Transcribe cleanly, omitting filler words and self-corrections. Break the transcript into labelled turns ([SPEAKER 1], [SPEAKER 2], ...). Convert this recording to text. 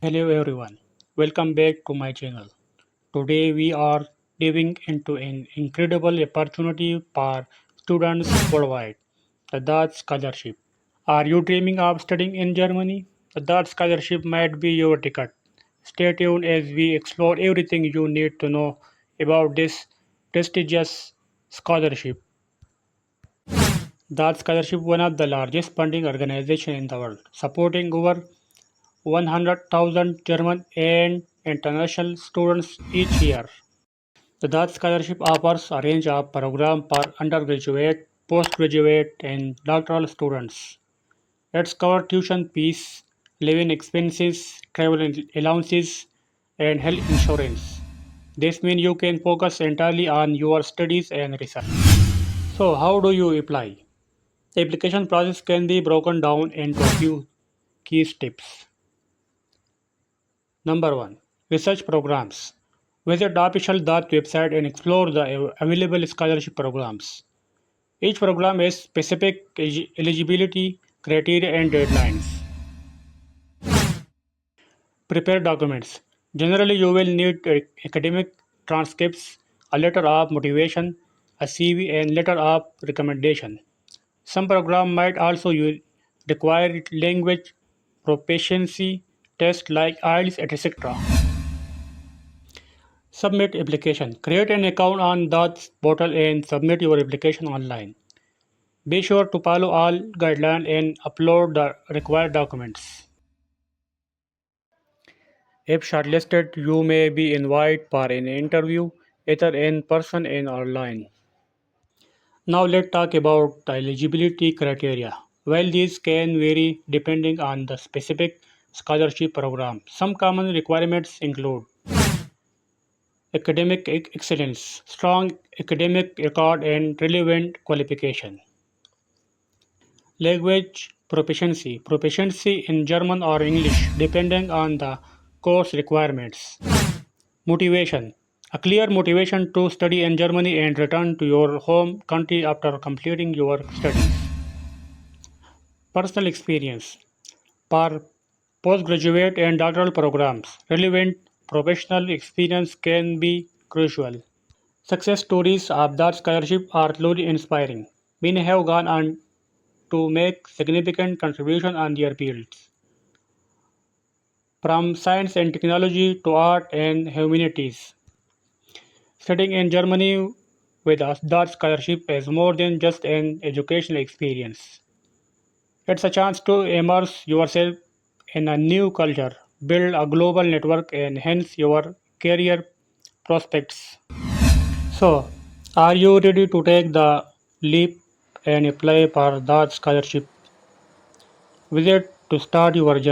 [SPEAKER 1] Hello everyone, welcome back to my channel. Today we are diving into an incredible opportunity for students worldwide, the DAAD Scholarship. Are you dreaming of studying in Germany? The DAAD Scholarship might be your ticket. Stay tuned as we explore everything you need to know about this prestigious scholarship. DAAD Scholarship is one of the largest funding organizations in the world, supporting over 100,000 German and international students each year. The DAAD Scholarship offers a range of programs for undergraduate, postgraduate, and doctoral students. It's cover tuition fees, living expenses, travel allowances, and health insurance. This means you can focus entirely on your studies and research. So, how do you apply? The application process can be broken down into a few key steps. Number 1. Research programs. Visit the official DAAD website and explore the available scholarship programs. Each program has specific eligibility criteria and deadlines. Prepare documents. Generally, you will need academic transcripts, a letter of motivation, a CV, and letter of recommendation. Some programs might also require language proficiency tests like IELTS, etc. Submit application. Create an account on the portal and submit your application online. Be sure to follow all guidelines and upload the required documents. If shortlisted, you may be invited for an interview, either in person and online. Now let's talk about the eligibility criteria. While these can vary depending on the specific scholarship program, some common requirements include academic excellence, strong academic record, and relevant qualification. Language proficiency, proficiency in German or English, depending on the course requirements. Motivation, a clear motivation to study in Germany and return to your home country after completing your studies. Personal experience, for postgraduate and doctoral programs, relevant professional experience can be crucial. Success stories of that scholarship are truly inspiring. Many have gone on to make significant contributions on their fields, from science and technology to art and humanities. Studying in Germany with a DAAD scholarship is more than just an educational experience. It's a chance to immerse yourself in a new culture, build a global network, and enhance your career prospects. So, are you ready to take the leap and apply for that scholarship? Visit to start your journey.